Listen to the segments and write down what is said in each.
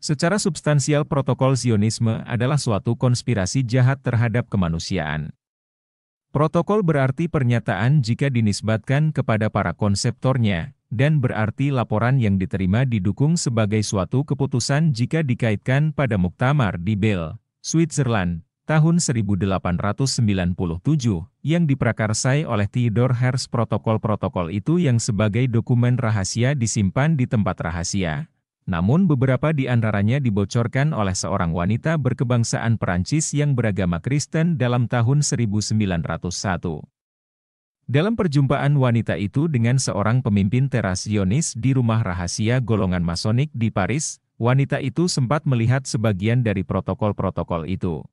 Secara substansial protokol Zionisme adalah suatu konspirasi jahat terhadap kemanusiaan. Protokol berarti pernyataan jika dinisbatkan kepada para konseptornya, dan berarti laporan yang diterima didukung sebagai suatu keputusan jika dikaitkan pada muktamar di Bâle, Switzerland, tahun 1897, yang diprakarsai oleh Theodor Herzl. Protokol-protokol itu yang sebagai dokumen rahasia disimpan di tempat rahasia. Namun beberapa di antaranya dibocorkan oleh seorang wanita berkebangsaan Perancis yang beragama Kristen dalam tahun 1901. Dalam perjumpaan wanita itu dengan seorang pemimpin teras Zionis di rumah rahasia golongan Masonik di Paris, wanita itu sempat melihat sebagian dari protokol-protokol itu.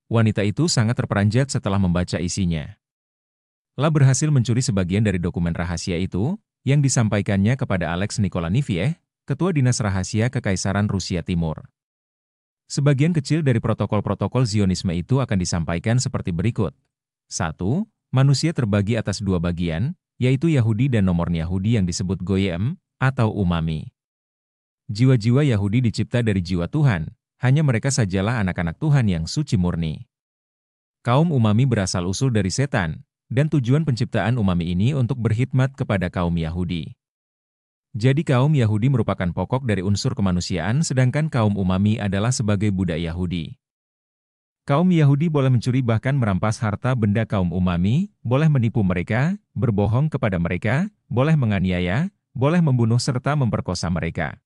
Wanita itu sangat terperanjat setelah membaca isinya. La berhasil mencuri sebagian dari dokumen rahasia itu, yang disampaikannya kepada Alex Nikolaniviev, Ketua Dinas Rahasia Kekaisaran Rusia Timur. Sebagian kecil dari protokol-protokol Zionisme itu akan disampaikan seperti berikut. 1. Manusia terbagi atas dua bagian, yaitu Yahudi dan nomor Yahudi yang disebut Goyim, atau Umami. Jiwa-jiwa Yahudi dicipta dari jiwa Tuhan, hanya mereka sajalah anak-anak Tuhan yang suci murni. Kaum Umami berasal-usul dari setan, dan tujuan penciptaan Umami ini untuk berkhidmat kepada kaum Yahudi. Jadi kaum Yahudi merupakan pokok dari unsur kemanusiaan sedangkan kaum Umami adalah sebagai budak Yahudi. Kaum Yahudi boleh mencuri bahkan merampas harta benda kaum Umami, boleh menipu mereka, berbohong kepada mereka, boleh menganiaya, boleh membunuh serta memperkosa mereka.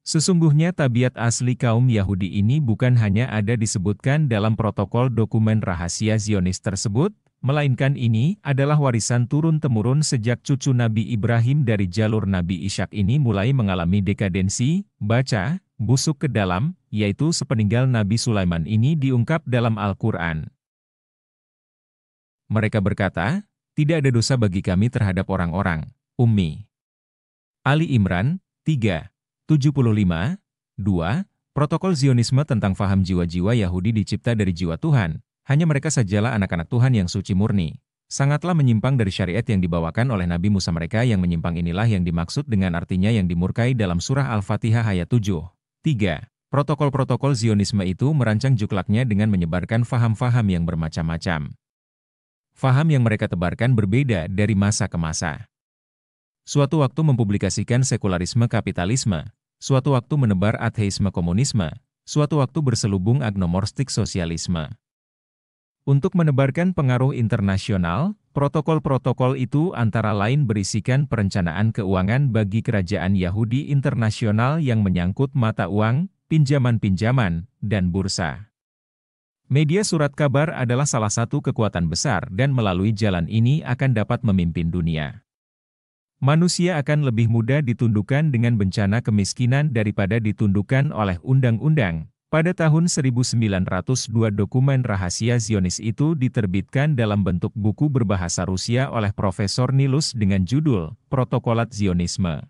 Sesungguhnya tabiat asli kaum Yahudi ini bukan hanya ada disebutkan dalam protokol dokumen rahasia Zionis tersebut, melainkan ini adalah warisan turun-temurun sejak cucu Nabi Ibrahim dari jalur Nabi Ishak ini mulai mengalami dekadensi, baca, busuk ke dalam, yaitu sepeninggal Nabi Sulaiman ini diungkap dalam Al-Quran. Mereka berkata, tidak ada dosa bagi kami terhadap orang-orang, ummi. Ali Imran, 3, 75, 2, protokol Zionisme tentang faham jiwa-jiwa Yahudi dicipta dari jiwa Tuhan. Hanya mereka sajalah anak-anak Tuhan yang suci murni. Sangatlah menyimpang dari syariat yang dibawakan oleh Nabi Musa. Mereka yang menyimpang inilah yang dimaksud dengan artinya yang dimurkai dalam surah Al-Fatihah ayat 7. 3. Protokol-protokol Zionisme itu merancang juklaknya dengan menyebarkan faham-faham yang bermacam-macam. Faham yang mereka tebarkan berbeda dari masa ke masa. Suatu waktu mempublikasikan sekularisme kapitalisme, suatu waktu menebar ateisme komunisme, suatu waktu berselubung agnomorstik sosialisme. Untuk menebarkan pengaruh internasional, protokol-protokol itu antara lain berisikan perencanaan keuangan bagi kerajaan Yahudi internasional yang menyangkut mata uang, pinjaman-pinjaman, dan bursa. Media surat kabar adalah salah satu kekuatan besar dan melalui jalan ini akan dapat memimpin dunia. Manusia akan lebih mudah ditundukkan dengan bencana kemiskinan daripada ditundukkan oleh undang-undang. Pada tahun 1902 dokumen rahasia Zionis itu diterbitkan dalam bentuk buku berbahasa Rusia oleh Profesor Nilus dengan judul Protokolat Zionisme.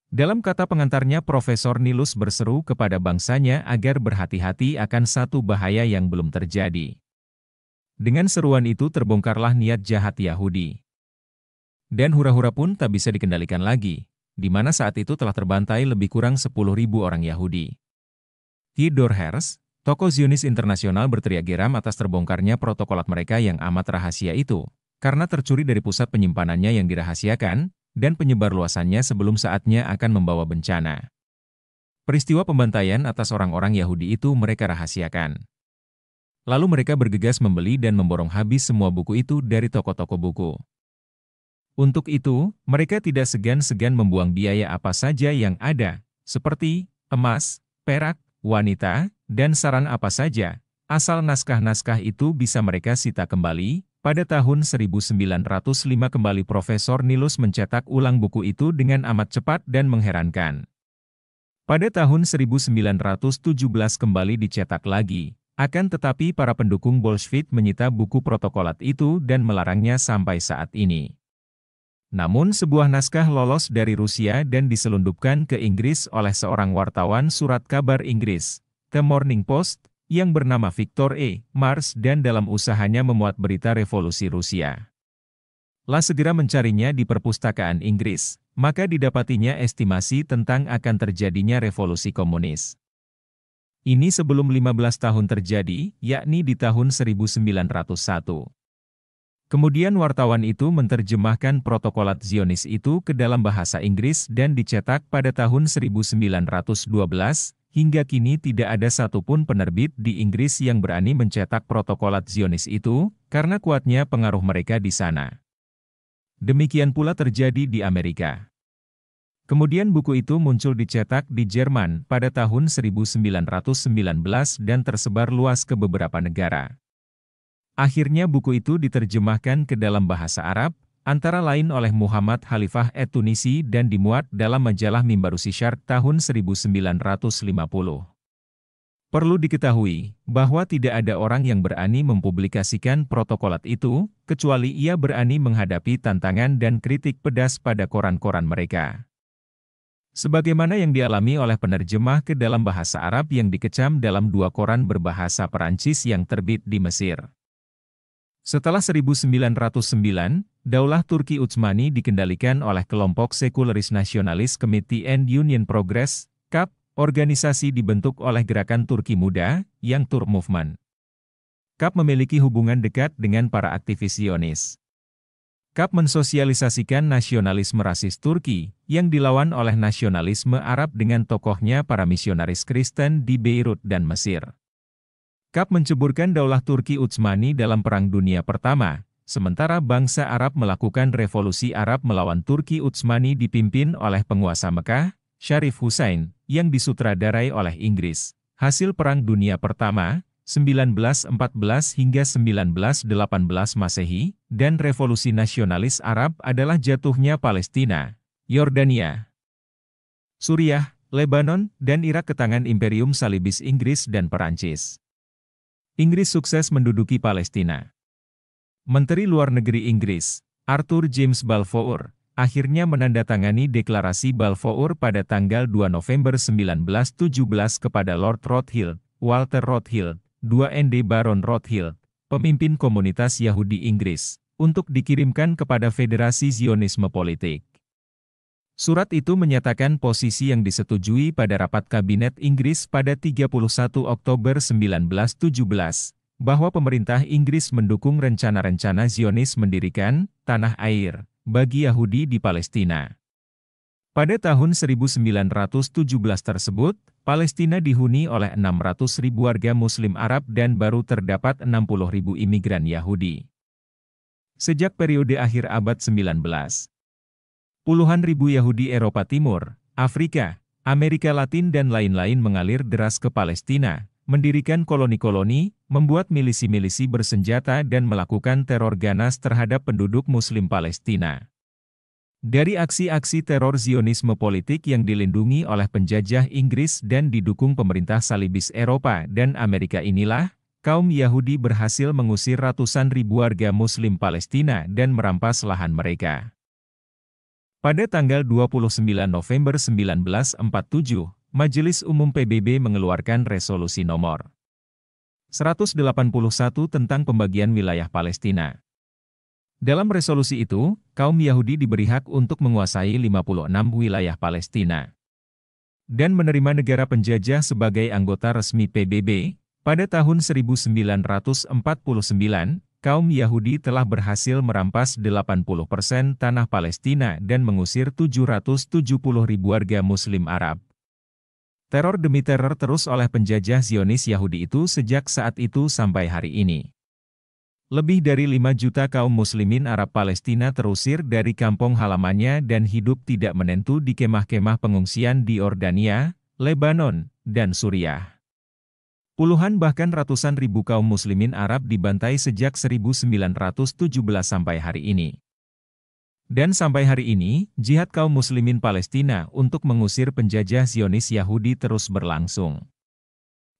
Dalam kata pengantarnya Profesor Nilus berseru kepada bangsanya agar berhati-hati akan satu bahaya yang belum terjadi. Dengan seruan itu terbongkarlah niat jahat Yahudi. Dan hura-hura pun tak bisa dikendalikan lagi, di mana saat itu telah terbantai lebih kurang 10.000 orang Yahudi. Theodor Herzl, tokoh Zionis internasional berteriak geram atas terbongkarnya protokolat mereka yang amat rahasia itu, karena tercuri dari pusat penyimpanannya yang dirahasiakan, dan penyebarluasannya sebelum saatnya akan membawa bencana. Peristiwa pembantaian atas orang-orang Yahudi itu mereka rahasiakan. Lalu mereka bergegas membeli dan memborong habis semua buku itu dari toko-toko buku. Untuk itu, mereka tidak segan-segan membuang biaya apa saja yang ada, seperti emas, perak, wanita, dan saran apa saja, asal naskah-naskah itu bisa mereka sita kembali. Pada tahun 1905 kembali Profesor Nilus mencetak ulang buku itu dengan amat cepat dan mengherankan. Pada tahun 1917 kembali dicetak lagi, akan tetapi para pendukung Bolshevik menyita buku protokolat itu dan melarangnya sampai saat ini. Namun sebuah naskah lolos dari Rusia dan diselundupkan ke Inggris oleh seorang wartawan surat kabar Inggris, The Morning Post, yang bernama Victor E. Mars dan dalam usahanya memuat berita revolusi Rusia. La segera mencarinya di perpustakaan Inggris, maka didapatinya estimasi tentang akan terjadinya revolusi komunis. Ini sebelum 15 tahun terjadi, yakni di tahun 1901. Kemudian wartawan itu menerjemahkan protokolat Zionis itu ke dalam bahasa Inggris dan dicetak pada tahun 1912, hingga kini tidak ada satupun penerbit di Inggris yang berani mencetak protokolat Zionis itu, karena kuatnya pengaruh mereka di sana. Demikian pula terjadi di Amerika. Kemudian buku itu muncul dicetak di Jerman pada tahun 1919 dan tersebar luas ke beberapa negara. Akhirnya buku itu diterjemahkan ke dalam bahasa Arab, antara lain oleh Muhammad Khalifah at-Tunisi dan dimuat dalam majalah Mimbarus Syarq tahun 1950. Perlu diketahui, bahwa tidak ada orang yang berani mempublikasikan protokolat itu, kecuali ia berani menghadapi tantangan dan kritik pedas pada koran-koran mereka. Sebagaimana yang dialami oleh penerjemah ke dalam bahasa Arab yang dikecam dalam 2 koran berbahasa Perancis yang terbit di Mesir. Setelah 1909, Daulah Turki Utsmani dikendalikan oleh kelompok sekuleris nasionalis Committee and Union Progress, CUP, organisasi dibentuk oleh Gerakan Turki Muda, Young Turk Movement. CUP memiliki hubungan dekat dengan para aktivis Zionis. CUP mensosialisasikan nasionalisme rasis Turki, yang dilawan oleh nasionalisme Arab dengan tokohnya para misionaris Kristen di Beirut dan Mesir. CUP menceburkan Daulah Turki Utsmani dalam Perang Dunia Pertama, sementara bangsa Arab melakukan revolusi Arab melawan Turki Utsmani dipimpin oleh penguasa Mekah, Syarif Hussein, yang disutradarai oleh Inggris. Hasil Perang Dunia Pertama, 1914 hingga 1918 Masehi, dan revolusi nasionalis Arab adalah jatuhnya Palestina, Yordania, Suriah, Lebanon, dan Irak ke tangan Imperium Salibis Inggris dan Perancis. Inggris sukses menduduki Palestina. Menteri Luar Negeri Inggris, Arthur James Balfour, akhirnya menandatangani deklarasi Balfour pada tanggal 2 November 1917 kepada Lord Rothschild, Walter Rothschild, 2nd Baron Rothschild, pemimpin komunitas Yahudi Inggris, untuk dikirimkan kepada Federasi Zionisme Politik. Surat itu menyatakan posisi yang disetujui pada rapat Kabinet Inggris pada 31 Oktober 1917, bahwa pemerintah Inggris mendukung rencana-rencana Zionis mendirikan tanah air bagi Yahudi di Palestina. Pada tahun 1917 tersebut, Palestina dihuni oleh 600.000 warga Muslim Arab dan baru terdapat 60.000 imigran Yahudi. Sejak periode akhir abad 19, puluhan ribu Yahudi Eropa Timur, Afrika, Amerika Latin dan lain-lain mengalir deras ke Palestina, mendirikan koloni-koloni, membuat milisi-milisi bersenjata dan melakukan teror ganas terhadap penduduk Muslim Palestina. Dari aksi-aksi teror Zionisme politik yang dilindungi oleh penjajah Inggris dan didukung pemerintah Salibis Eropa dan Amerika inilah, kaum Yahudi berhasil mengusir ratusan ribu warga Muslim Palestina dan merampas lahan mereka. Pada tanggal 29 November 1947, Majelis Umum PBB mengeluarkan resolusi nomor 181 tentang pembagian wilayah Palestina. Dalam resolusi itu, kaum Yahudi diberi hak untuk menguasai 56 wilayah Palestina dan menerima negara penjajah sebagai anggota resmi PBB. Pada tahun 1949, kaum Yahudi telah berhasil merampas 80% tanah Palestina dan mengusir 770.000 warga Muslim Arab. Teror demi teror terus oleh penjajah Zionis Yahudi itu sejak saat itu sampai hari ini. Lebih dari 5 juta kaum muslimin Arab Palestina terusir dari kampung halamannya dan hidup tidak menentu di kemah-kemah pengungsian di Yordania, Lebanon, dan Suriah. Puluhan bahkan ratusan ribu kaum muslimin Arab dibantai sejak 1917 sampai hari ini. Dan sampai hari ini, jihad kaum muslimin Palestina untuk mengusir penjajah Zionis Yahudi terus berlangsung.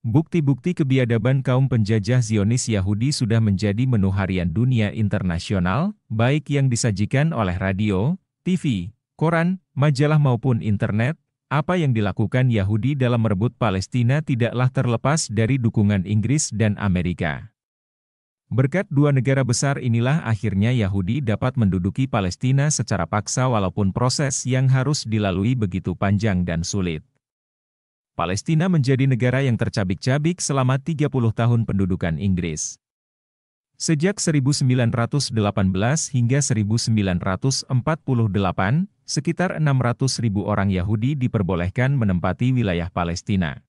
Bukti-bukti kebiadaban kaum penjajah Zionis Yahudi sudah menjadi menu harian dunia internasional, baik yang disajikan oleh radio, TV, koran, majalah maupun internet. Apa yang dilakukan Yahudi dalam merebut Palestina tidaklah terlepas dari dukungan Inggris dan Amerika. Berkat dua negara besar inilah akhirnya Yahudi dapat menduduki Palestina secara paksa walaupun proses yang harus dilalui begitu panjang dan sulit. Palestina menjadi negara yang tercabik-cabik selama 30 tahun pendudukan Inggris. Sejak 1918 hingga 1948, sekitar 600.000 orang Yahudi diperbolehkan menempati wilayah Palestina.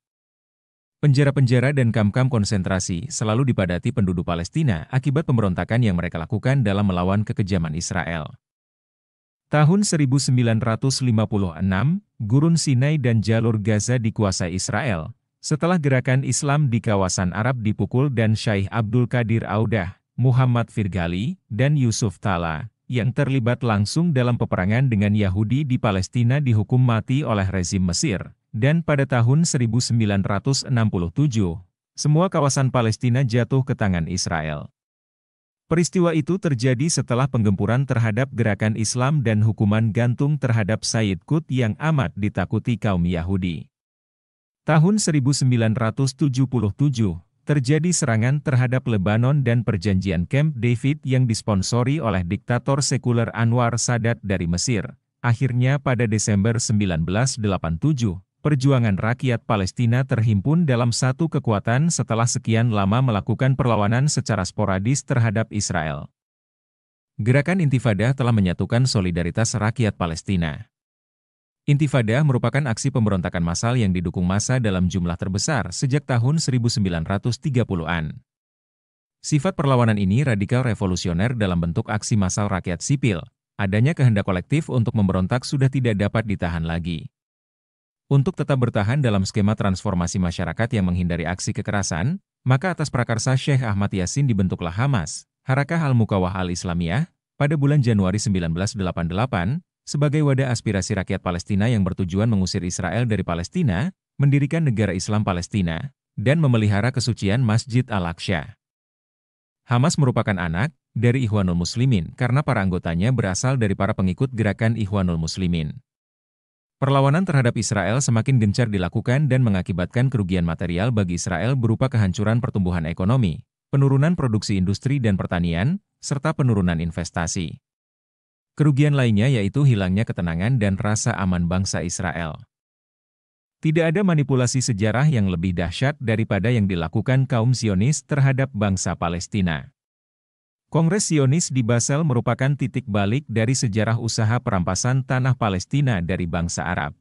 Penjara-penjara dan kamp-kamp konsentrasi selalu dipadati penduduk Palestina akibat pemberontakan yang mereka lakukan dalam melawan kekejaman Israel. Tahun 1956, Gurun Sinai dan jalur Gaza dikuasai Israel, setelah gerakan Islam di kawasan Arab dipukul dan Syaikh Abdul Qadir Audah, Muhammad Firgali, dan Yusuf Tala, yang terlibat langsung dalam peperangan dengan Yahudi di Palestina dihukum mati oleh rezim Mesir. Dan pada tahun 1967, semua kawasan Palestina jatuh ke tangan Israel. Peristiwa itu terjadi setelah penggempuran terhadap gerakan Islam dan hukuman gantung terhadap Sayyid Qutb yang amat ditakuti kaum Yahudi. Tahun 1977, terjadi serangan terhadap Lebanon dan perjanjian Camp David yang disponsori oleh diktator sekuler Anwar Sadat dari Mesir. Akhirnya pada Desember 1987, perjuangan rakyat Palestina terhimpun dalam satu kekuatan setelah sekian lama melakukan perlawanan secara sporadis terhadap Israel. Gerakan Intifada telah menyatukan solidaritas rakyat Palestina. Intifada merupakan aksi pemberontakan massal yang didukung massa dalam jumlah terbesar sejak tahun 1930-an. Sifat perlawanan ini radikal revolusioner dalam bentuk aksi massal rakyat sipil. Adanya kehendak kolektif untuk memberontak sudah tidak dapat ditahan lagi. Untuk tetap bertahan dalam skema transformasi masyarakat yang menghindari aksi kekerasan, maka atas prakarsa Syekh Ahmad Yasin dibentuklah Hamas, Harakah Al-Mukawah Al-Islamiyah, pada bulan Januari 1988, sebagai wadah aspirasi rakyat Palestina yang bertujuan mengusir Israel dari Palestina, mendirikan negara Islam Palestina, dan memelihara kesucian Masjid Al-Aqsa. Hamas merupakan anak dari Ikhwanul Muslimin karena para anggotanya berasal dari para pengikut gerakan Ikhwanul Muslimin. Perlawanan terhadap Israel semakin gencar dilakukan dan mengakibatkan kerugian material bagi Israel berupa kehancuran pertumbuhan ekonomi, penurunan produksi industri dan pertanian, serta penurunan investasi. Kerugian lainnya yaitu hilangnya ketenangan dan rasa aman bangsa Israel. Tidak ada manipulasi sejarah yang lebih dahsyat daripada yang dilakukan kaum Zionis terhadap bangsa Palestina. Kongres Zionis di Basel merupakan titik balik dari sejarah usaha perampasan tanah Palestina dari bangsa Arab.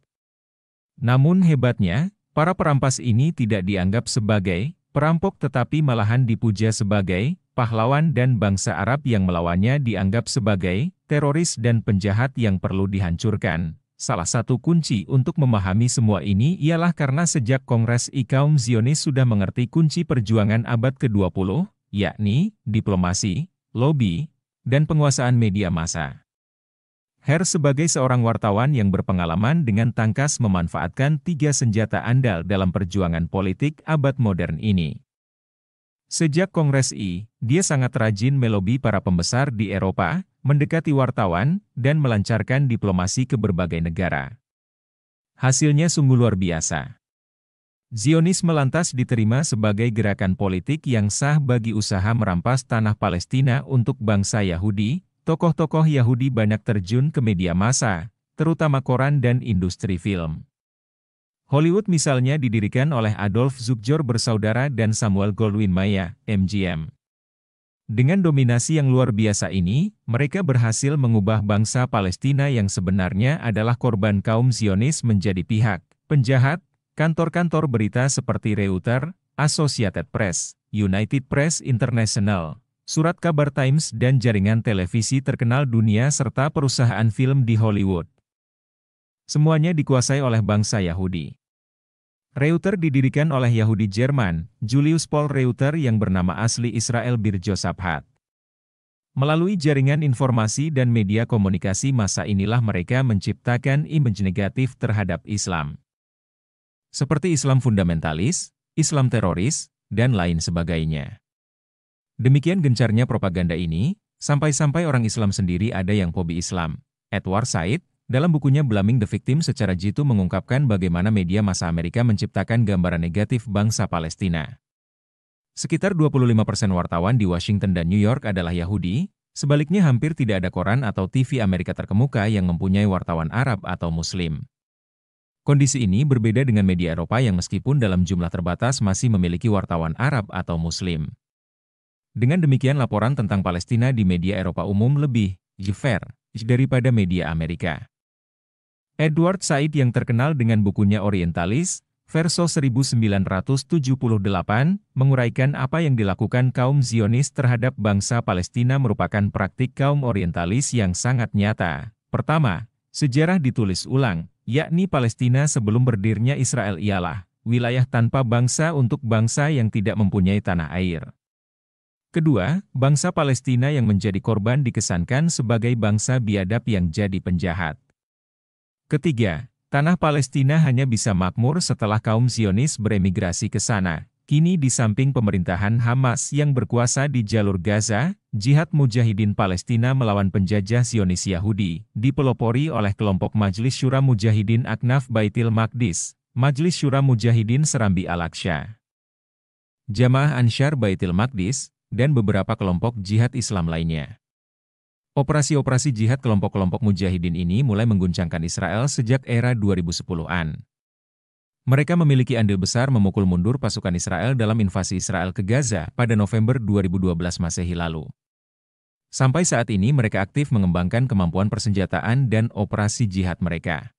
Namun hebatnya, para perampas ini tidak dianggap sebagai perampok tetapi malahan dipuja sebagai pahlawan dan bangsa Arab yang melawannya dianggap sebagai teroris dan penjahat yang perlu dihancurkan. Salah satu kunci untuk memahami semua ini ialah karena sejak Kongres kaum Zionis sudah mengerti kunci perjuangan abad ke-20, yakni diplomasi, lobby, dan penguasaan media massa. Her sebagai seorang wartawan yang berpengalaman dengan tangkas memanfaatkan tiga senjata andal dalam perjuangan politik abad modern ini. Sejak Kongres dia sangat rajin melobi para pembesar di Eropa, mendekati wartawan, dan melancarkan diplomasi ke berbagai negara. Hasilnya sungguh luar biasa. Zionisme lantas diterima sebagai gerakan politik yang sah bagi usaha merampas tanah Palestina untuk bangsa Yahudi. Tokoh-tokoh Yahudi banyak terjun ke media massa, terutama koran dan industri film. Hollywood misalnya didirikan oleh Adolf Zukjor bersaudara dan Samuel Goldwyn Mayer, MGM. Dengan dominasi yang luar biasa ini, mereka berhasil mengubah bangsa Palestina yang sebenarnya adalah korban kaum Zionis menjadi pihak penjahat. Kantor-kantor berita seperti Reuters, Associated Press, United Press International, Surat Kabar Times dan jaringan televisi terkenal dunia serta perusahaan film di Hollywood. Semuanya dikuasai oleh bangsa Yahudi. Reuters didirikan oleh Yahudi Jerman, Julius Paul Reuters yang bernama asli Israel Bir Josaphat. Melalui jaringan informasi dan media komunikasi massa inilah mereka menciptakan image negatif terhadap Islam. Seperti Islam fundamentalis, Islam teroris, dan lain sebagainya. Demikian gencarnya propaganda ini, sampai-sampai orang Islam sendiri ada yang fobi Islam. Edward Said, dalam bukunya Blaming the Victim secara jitu mengungkapkan bagaimana media massa Amerika menciptakan gambaran negatif bangsa Palestina. Sekitar 25% wartawan di Washington dan New York adalah Yahudi, sebaliknya hampir tidak ada koran atau TV Amerika terkemuka yang mempunyai wartawan Arab atau Muslim. Kondisi ini berbeda dengan media Eropa yang meskipun dalam jumlah terbatas masih memiliki wartawan Arab atau Muslim. Dengan demikian laporan tentang Palestina di media Eropa umum lebih fair daripada media Amerika. Edward Said yang terkenal dengan bukunya Orientalis, verso 1978, menguraikan apa yang dilakukan kaum Zionis terhadap bangsa Palestina merupakan praktik kaum Orientalis yang sangat nyata. Pertama, sejarah ditulis ulang, yakni Palestina sebelum berdirinya Israel ialah wilayah tanpa bangsa untuk bangsa yang tidak mempunyai tanah air. Kedua, bangsa Palestina yang menjadi korban dikesankan sebagai bangsa biadab yang jadi penjahat. Ketiga, tanah Palestina hanya bisa makmur setelah kaum Zionis beremigrasi ke sana. Kini di samping pemerintahan Hamas yang berkuasa di jalur Gaza, jihad mujahidin Palestina melawan penjajah Zionis Yahudi, dipelopori oleh kelompok Majelis Syura Mujahidin Aknaf Baitil Maqdis, Majelis Syura Mujahidin Serambi Al-Aqsa, Jamaah Ansyar Baitil Maqdis, dan beberapa kelompok jihad Islam lainnya. Operasi-operasi jihad kelompok-kelompok mujahidin ini mulai mengguncangkan Israel sejak era 2010-an. Mereka memiliki andil besar memukul mundur pasukan Israel dalam invasi Israel ke Gaza pada November 2012 Masehi lalu. Sampai saat ini mereka aktif mengembangkan kemampuan persenjataan dan operasi jihad mereka.